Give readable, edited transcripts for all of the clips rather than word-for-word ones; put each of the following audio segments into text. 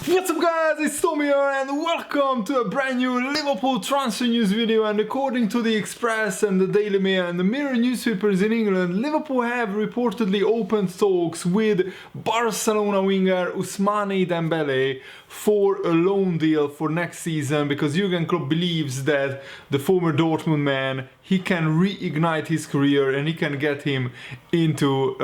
What's up guys, it's Tom here and welcome to a brand new Liverpool transfer news video. And according to the Express and the Daily Mail and the Mirror newspapers in England, Liverpool have reportedly opened talks with Barcelona winger Ousmane Dembele for a loan deal for next season, because Jurgen Klopp believes that the former Dortmund man, he can reignite his career and he can get him into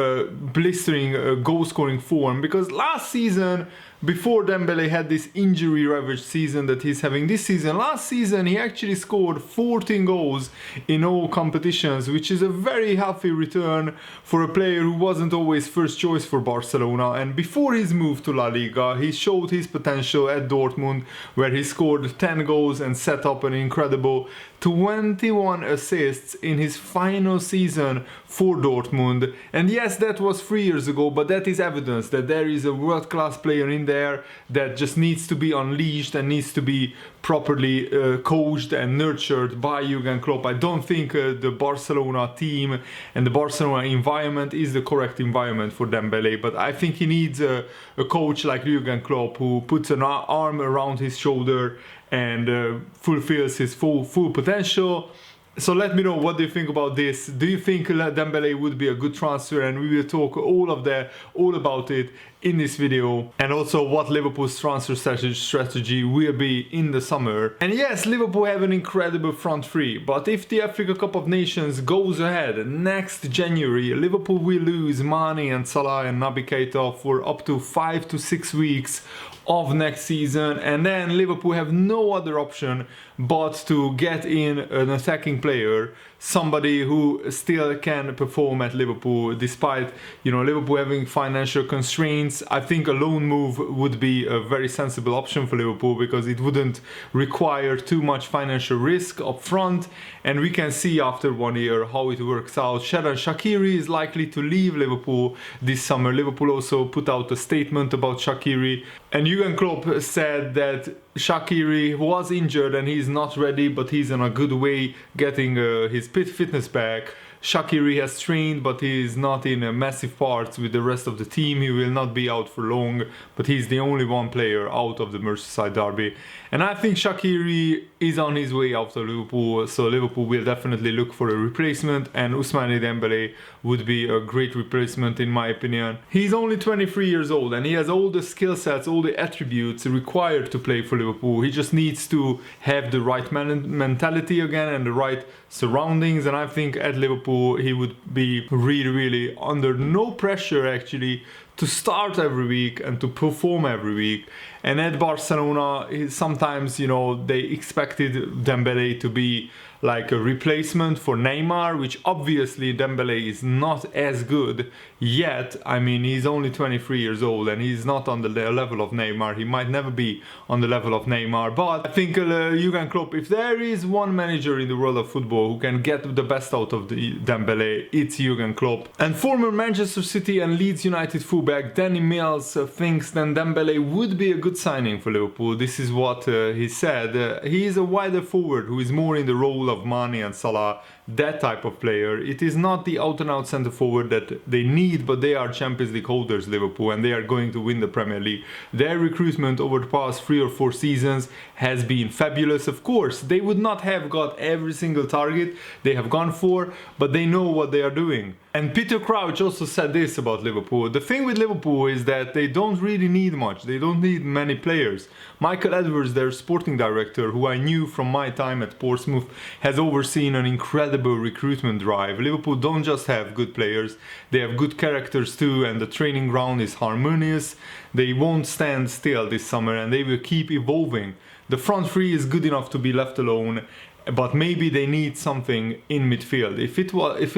blistering goal-scoring form. Because last season, before Dembele had this injury-ravaged season that he's having this season, last season he actually scored 14 goals in all competitions, which is a very healthy return for a player who wasn't always first choice for Barcelona. And before his move to La Liga, he showed his potential at Dortmund, where he scored 10 goals and set up an incredible 21 assists in his final season for Dortmund. And yes, that was 3 years ago, but that is evidence that there is a world-class player in there that just needs to be unleashed and needs to be properly coached and nurtured by Jurgen Klopp. I don't think the Barcelona team and the Barcelona environment is the correct environment for Dembele, but I think he needs a coach like Jurgen Klopp who puts an arm around his shoulder and fulfills his full potential. So let me know, what do you think about this? Do you think Dembele would be a good transfer? And we will talk all about it in this video. And also what Liverpool's transfer strategy will be in the summer. And yes, Liverpool have an incredible front three, but if the Africa Cup of Nations goes ahead next January, Liverpool will lose Mane and Salah and Naby Keita for up to 5 to 6 weeks of next season, and then Liverpool have no other option but to get in an attacking player, somebody who still can perform at Liverpool despite, Liverpool having financial constraints. I think a loan move would be a very sensible option for Liverpool, because it wouldn't require too much financial risk up front, and we can see after 1 year how it works out. Xherdan Shaqiri is likely to leave Liverpool this summer. Liverpool also put out a statement about Shaqiri, and Jurgen Klopp said that Shaqiri was injured and he's not ready, but he's in a good way getting his fitness back. Shaqiri has trained, but he is not in a massive parts with the rest of the team. He will not be out for long, but he's the only one player out of the Merseyside derby. And I think Shaqiri is on his way out of Liverpool, so Liverpool will definitely look for a replacement, and Ousmane Dembele would be a great replacement in my opinion. He's only 23 years old and he has all the skill sets, all the attributes required to play for Liverpool. He just needs to have the right mentality again and the right surroundings, and I think at Liverpool he would be really under no pressure actually to start every week and to perform every week. And at Barcelona, sometimes, they expected Dembele to be like a replacement for Neymar, which obviously Dembele is not as good yet. I mean, he's only 23 years old and he's not on the level of Neymar. He might never be on the level of Neymar, but I think Jurgen Klopp, if there is one manager in the world of football who can get the best out of the Dembele, it's Jurgen Klopp. And former Manchester City and Leeds United fullback Danny Mills thinks that Dembele would be a good signing for Liverpool. This is what he said. He is a wider forward who is more in the role of Mane and Salah, that type of player. It is not the out-and-out centre forward that they need, but they are Champions League holders, Liverpool, and they are going to win the Premier League. Their recruitment over the past 3 or 4 seasons has been fabulous. Of course, they would not have got every single target they have gone for, but they know what they are doing. And Peter Crouch also said this about Liverpool. The thing with Liverpool is that they don't really need much. They don't need many players. Michael Edwards, their sporting director, who I knew from my time at Portsmouth, has overseen an incredible recruitment drive. Liverpool don't just have good players, they have good characters too, and the training ground is harmonious. They won't stand still this summer and they will keep evolving. The front three is good enough to be left alone, but maybe they need something in midfield. If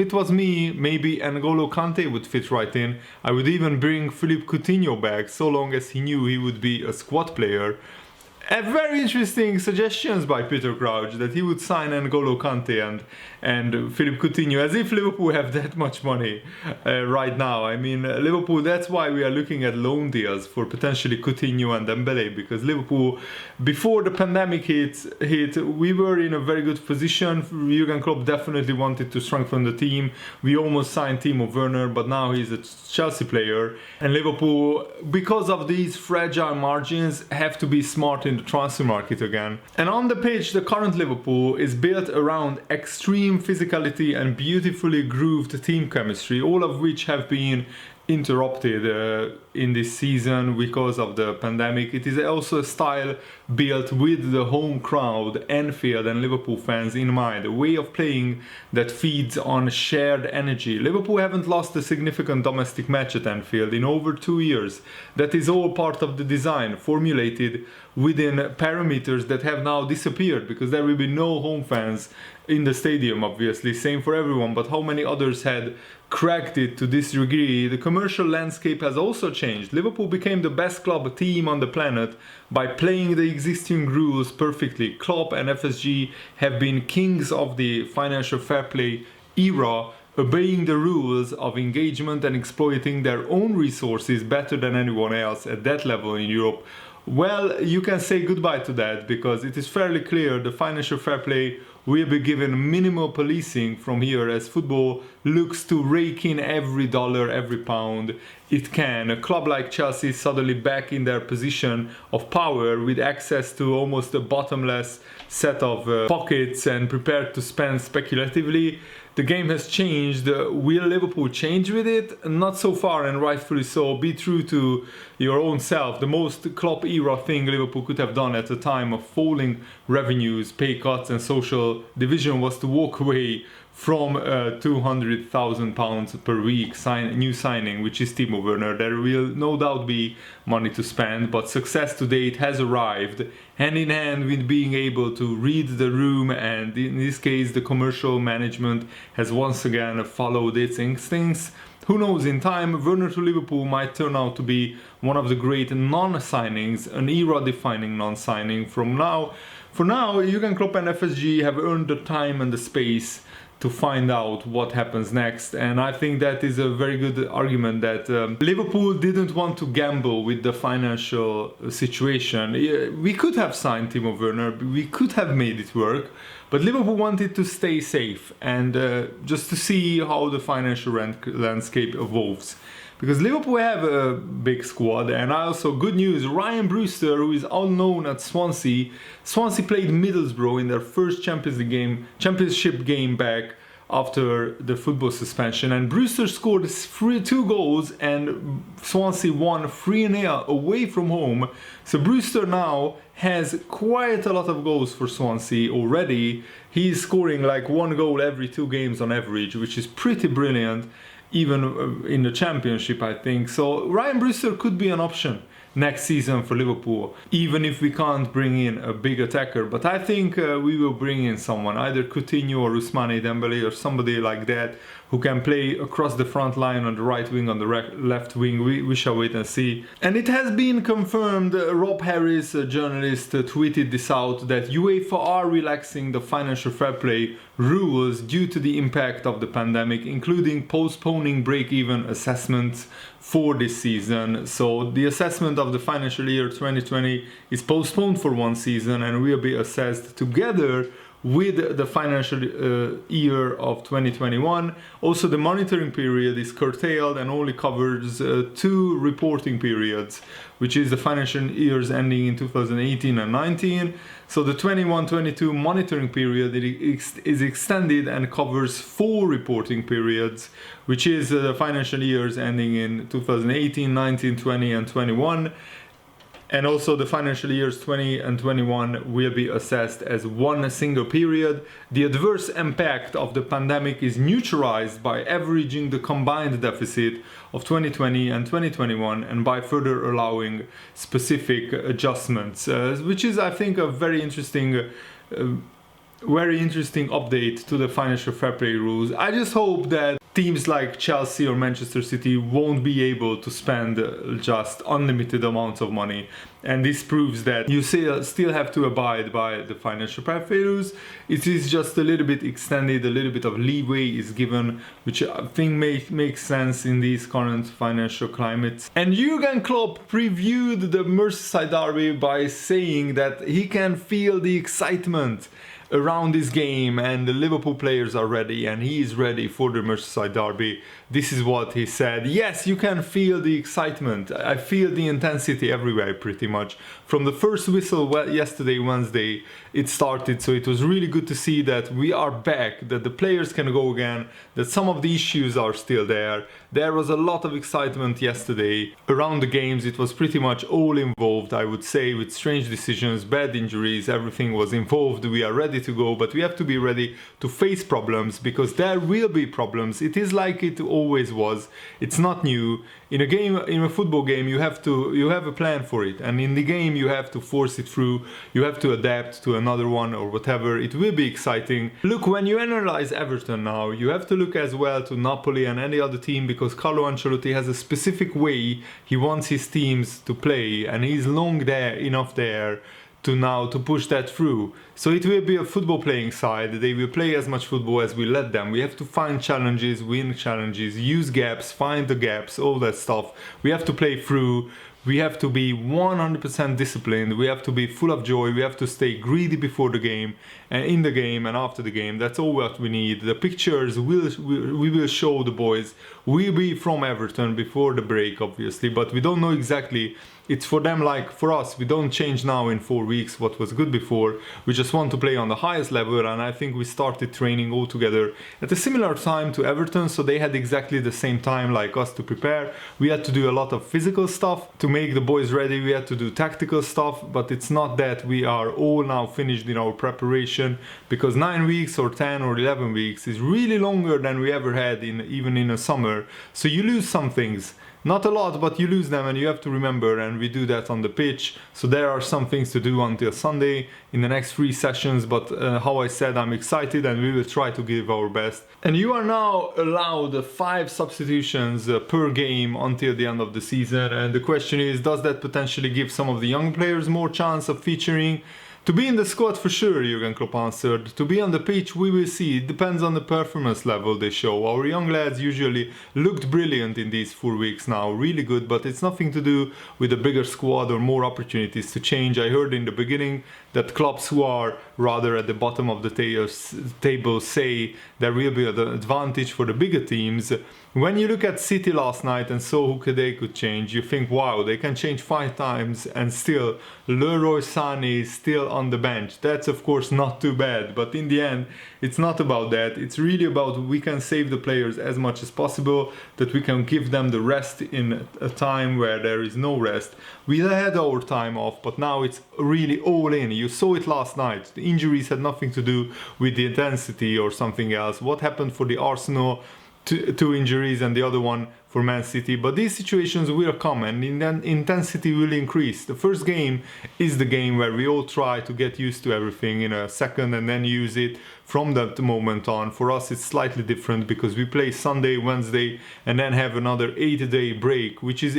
it was me, maybe N'Golo Kante would fit right in. I would even bring Philippe Coutinho back, so long as he knew he would be a squad player. very interesting suggestions by Peter Crouch that he would sign N'Golo Kante and Philippe Coutinho, as if Liverpool have that much money right now. I mean, Liverpool, that's why we are looking at loan deals for potentially Coutinho and Dembele, because Liverpool, before the pandemic hit, we were in a very good position. Jurgen Klopp definitely wanted to strengthen the team. We almost signed Timo Werner, but now he's a Chelsea player. And Liverpool, because of these fragile margins, have to be smart in the transfer market again. And on the pitch, the current Liverpool is built around extreme physicality and beautifully grooved team chemistry, all of which have been interrupted in this season because of the pandemic. It is also a style built with the home crowd, Anfield and Liverpool fans in mind, a way of playing that feeds on shared energy. Liverpool haven't lost a significant domestic match at Anfield in over 2 years. That is all part of the design, formulated within parameters that have now disappeared because there will be no home fans in the stadium, obviously, same for everyone, but how many others had cracked it to this degree? The commercial landscape has also changed. Liverpool became the best club team on the planet by playing the existing rules perfectly. Klopp and FSG have been kings of the financial fair play era, obeying the rules of engagement and exploiting their own resources better than anyone else at that level in Europe. Well, you can say goodbye to that, because it is fairly clear the financial fair play will be given minimal policing from here, as football looks to rake in every dollar, every pound it can. A club like Chelsea is suddenly back in their position of power, with access to almost a bottomless set of pockets and prepared to spend speculatively. The game has changed. Will Liverpool change with it? Not so far, and rightfully so. Be true to your own self. The most Klopp era thing Liverpool could have done at a time of falling revenues, pay cuts and social division was to walk away from £200,000 per week new signing, which is Timo Werner. There will no doubt be money to spend, but success to date has arrived hand in hand with being able to read the room, and in this case the commercial management has once again followed its instincts. Who knows, in time Werner to Liverpool might turn out to be one of the great non-signings, an era-defining non-signing. For now, Jurgen Klopp and FSG have earned the time and the space to find out what happens next, and I think that is a very good argument that Liverpool didn't want to gamble with the financial situation. We could have signed Timo Werner, we could have made it work, but Liverpool wanted to stay safe and just to see how the financial landscape evolves. Because Liverpool have a big squad, and also good news, Ryan Brewster, who is unknown at Swansea played Middlesbrough in their first championship game back after the football suspension, and Brewster scored 2 goals and Swansea won 3-0 away from home. So Brewster now has quite a lot of goals for Swansea already. He's scoring like 1 goal every 2 games on average, which is pretty brilliant, even in the championship, I think. So Ryan Brewster could be an option next season for Liverpool, even if we can't bring in a big attacker. But I think we will bring in someone, either Coutinho or Ousmane Dembele or somebody like that, who can play across the front line on the right wing, on the left wing. We shall wait and see. And it has been confirmed, Rob Harris, a journalist, tweeted this out, that UEFA are relaxing the financial fair play rules due to the impact of the pandemic, including postponing break-even assessments for this season. So the assessment of the financial year 2020 is postponed for 1 season and will be assessed together with the financial year of 2021. Also, the monitoring period is curtailed and only covers 2 reporting periods, which is the financial years ending in 2018 and 19. So the 21-22 monitoring period is extended and covers 4 reporting periods, which is the financial years ending in 2018, 19, 20 and 21. And also the financial years 20 and 21 will be assessed as 1 single period. The adverse impact of the pandemic is neutralized by averaging the combined deficit of 2020 and 2021 and by further allowing specific adjustments, which is, I think, a very interesting update to the financial fair play rules. I just hope that teams like Chelsea or Manchester City won't be able to spend just unlimited amounts of money. And this proves that you still have to abide by the financial fair play rules. It is just a little bit extended, a little bit of leeway is given, which I think makes sense in these current financial climates. And Jurgen Klopp previewed the Merseyside derby by saying that he can feel the excitement around this game and the Liverpool players are ready and he is ready for the Merseyside derby. This is what he said. Yes, you can feel the excitement. I feel the intensity everywhere pretty much. From the first whistle yesterday, Wednesday, it started. So it was really good to see that we are back, that the players can go again, that some of the issues are still there. There was a lot of excitement yesterday. Around the games, it was pretty much all involved, I would say, with strange decisions, bad injuries, everything was involved. We are ready to go, but we have to be ready to face problems because there will be problems. It is like it always was. It's not new. In a football game, you have a plan for it, and in the game you have to force it through. You have to adapt to another one or whatever. It will be exciting. Look, when you analyze Everton now, you have to look as well to Napoli and any other team because Carlo Ancelotti has a specific way he wants his teams to play, and he's enough there to push that through. So it will be a football playing side. They will play as much football as we let them. We have to find challenges, win challenges, use gaps, find the gaps, all that stuff. We have to play through. We have to be 100% disciplined. We have to be full of joy. We have to stay greedy before the game and in the game and after the game. That's all what we need. The pictures we will show the boys will be from Everton before the break, obviously, but we don't know exactly. It's for them like for us. We don't change now in 4 weeks what was good before. We just want to play on the highest level, and I think we started training all together at a similar time to Everton, so they had exactly the same time like us to prepare. We had to do a lot of physical stuff to make the boys ready. We had to do tactical stuff, but it's not that we are all now finished in our preparation, because 9 weeks or 10 or 11 weeks is really longer than we ever had even in a summer. So you lose some things. Not a lot, but you lose them, and you have to remember, and we do that on the pitch. So there are some things to do until Sunday in the next 3 sessions, but how I said, I'm excited and we will try to give our best. And you are now allowed 5 substitutions per game until the end of the season, and the question is, does that potentially give some of the young players more chance of featuring? To be in the squad for sure, Jurgen Klopp answered. To be on the pitch, we will see. It depends on the performance level they show. Our young lads usually looked brilliant in these 4 weeks now, really good, but it's nothing to do with a bigger squad or more opportunities to change. I heard in the beginning that clubs who are rather at the bottom of the table say there will be an advantage for the bigger teams. When you look at City last night and saw who they could change, you think, wow, they can change 5 times and still Leroy Sané is still on the bench. That's of course not too bad, but in the end, it's not about that. It's really about we can save the players as much as possible, that we can give them the rest in a time where there is no rest. We had our time off, but now it's really all in. You saw it last night. The injuries had nothing to do with the intensity or something else. What happened for the Arsenal? 2 injuries and the other one for Man City, but these situations will come and intensity will increase. The first game is the game where we all try to get used to everything in a second and then use it from that moment on. For us it's slightly different because we play Sunday, Wednesday and then have another 8-day break, which is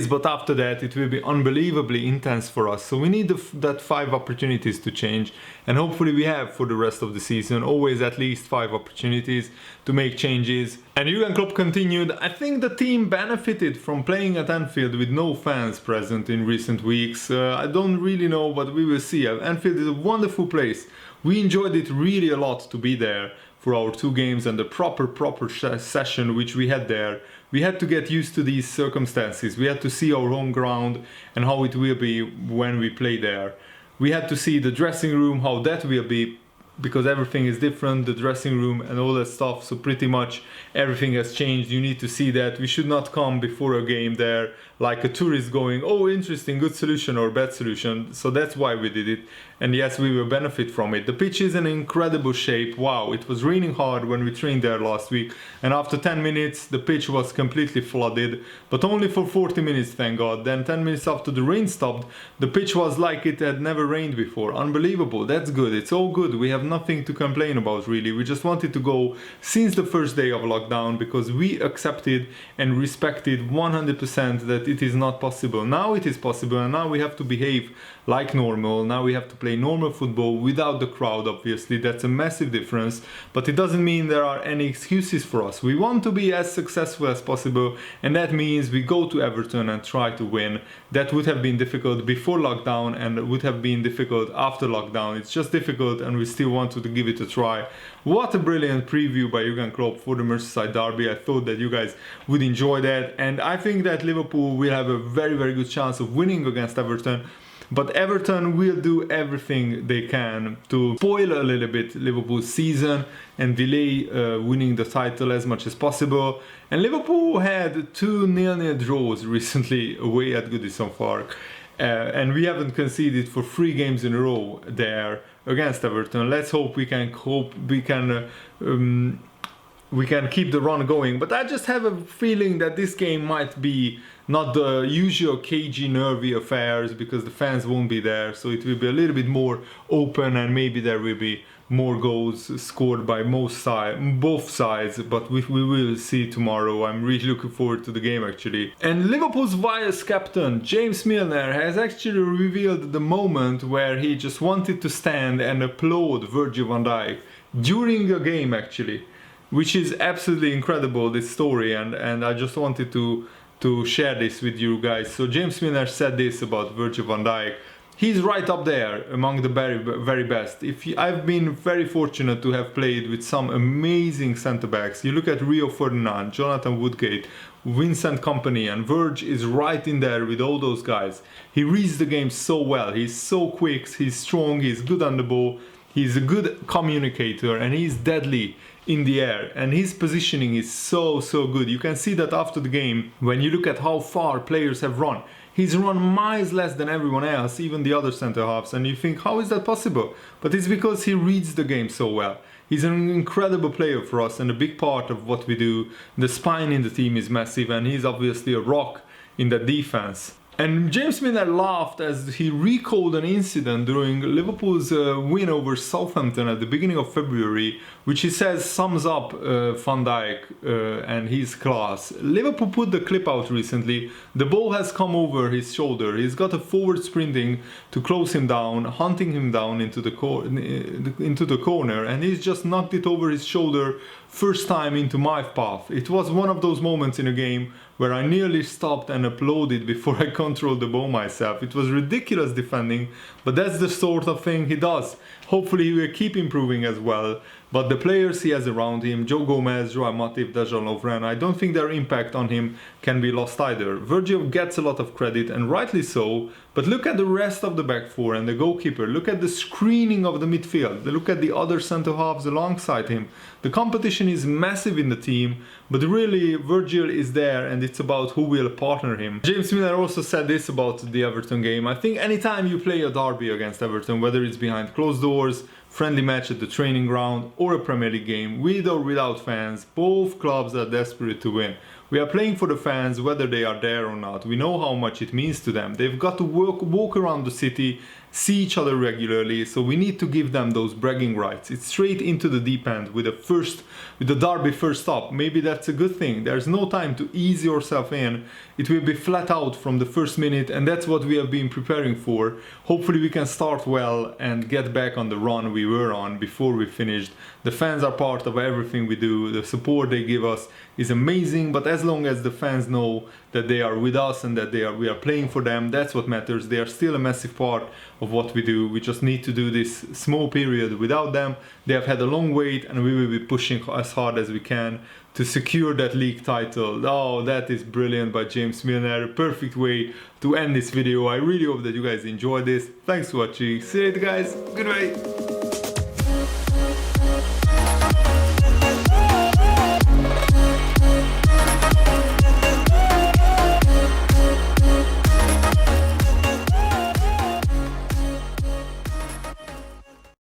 but after that it will be unbelievably intense for us. So we need that 5 opportunities to change, and hopefully we have for the rest of the season always at least 5 opportunities to make changes. And Jurgen Klopp continued, I think the team benefited from playing at Anfield with no fans present in recent weeks. I don't really know, but we will see. Anfield is a wonderful place. We enjoyed it really a lot to be there for our 2 games and the proper session which we had there. We had to get used to these circumstances. We had to see our home ground and how it will be when we play there. We had to see the dressing room, how that will be, because everything is different, the dressing room and all that stuff. So pretty much everything has changed. You need to see that. We should not come before a game there like a tourist going, oh interesting, good solution or bad solution. So that's why we did it. and yes, we will benefit from it. The pitch is in incredible shape. Wow, it was raining hard when we trained there last week, and after 10 minutes the pitch was completely flooded, but only for 40 minutes, thank God. Then 10 minutes after the rain stopped, the pitch was like it had never rained before. Unbelievable. That's good. It's all good. We have nothing to complain about, really. We just wanted to go since the first day of lockdown because we accepted and respected 100% that it is not possible. Now it is possible, and now we have to behave like normal. Now we have to play normal football without the crowd, obviously. That's a massive difference, but it doesn't mean there are any excuses for us. We want to be as successful as possible, and that means we go to Everton and try to win. That would have been difficult before lockdown and would have been difficult after lockdown. It's just difficult, and we still wanted to give it a try. What a brilliant preview by Jurgen Klopp for the Merseyside derby. I thought that you guys would enjoy that, and I think that Liverpool will have a very, very good chance of winning against Everton. But Everton will do everything they can to spoil a little bit Liverpool's season and delay winning the title as much as possible. And Liverpool had 2 0-0 draws recently away at Goodison Park. And we haven't conceded for 3 games in a row there against Everton. Let's hope we can keep the run going. But I just have a feeling that this game might be not the usual cagey, nervy affairs because the fans won't be there. So it will be a little bit more open, and maybe there will be more goals scored by both sides. But we will see tomorrow. I'm really looking forward to the game, actually. And Liverpool's vice captain, James Milner, has actually revealed the moment where he just wanted to stand and applaud Virgil van Dijk during a game, actually. Which is absolutely incredible, this story, and I just wanted to share this with you guys. So James Milner said this about Virgil van Dijk. He's right up there among the very, very best. I've been very fortunate to have played with some amazing centre-backs. You look at Rio Ferdinand, Jonathan Woodgate, Vincent Kompany, and Virg is right in there with all those guys. He reads the game so well. He's so quick, he's strong, he's good on the ball, he's a good communicator, and he's deadly in the air, and his positioning is so good. You can see that after the game when you look at how far players have run. He's run miles less than everyone else, even the other centre halves, and you think, how is that possible? But it's because he reads the game so well. He's an incredible player for us and a big part of what we do. The spine in the team is massive, and he's obviously a rock in the defense. And James Milner laughed as he recalled an incident during Liverpool's win over Southampton at the beginning of February, which he says sums up Van Dijk and his class. Liverpool put the clip out recently. The ball has come over his shoulder. He's got a forward sprinting to close him down, hunting him down into the corner, and he's just knocked it over his shoulder first time into my path. It was one of those moments in a game where I nearly stopped and applauded before I controlled the ball myself. It was ridiculous defending, but that's the sort of thing he does. Hopefully he will keep improving as well. But the players he has around him, Joe Gomez, Joao Matip, Dejan Lovren, I don't think their impact on him can be lost either. Virgil gets a lot of credit, and rightly so, but look at the rest of the back four and the goalkeeper. Look at the screening of the midfield. Look at the other centre-halves alongside him. The competition is massive in the team, but really Virgil is there, and it's about who will partner him. James Milner also said this about the Everton game. I think anytime you play a derby against Everton, whether it's behind closed doors, friendly match at the training ground, or a Premier League game, with or without fans, both clubs are desperate to win. We are playing for the fans whether they are there or not. We know how much it means to them. They've got to walk around the city, see each other regularly, so we need to give them those bragging rights. It's straight into the deep end with the derby first up. Maybe that's a good thing. There's no time to ease yourself in. It will be flat out from the first minute, and that's what we have been preparing for. Hopefully we can start well and get back on the run we were on before we finished. The fans are part of everything we do. The support they give us is amazing, but as long as the fans know that they are with us and that we are playing for them, that's what matters. They are still a massive part of what we do. We just need to do this small period without them. They have had a long wait, and we will be pushing as hard as we can to secure that league title. Oh, that is brilliant by James Milner. Perfect way to end this video. I really hope that you guys enjoyed this. Thanks for watching. See you later, guys. Goodbye.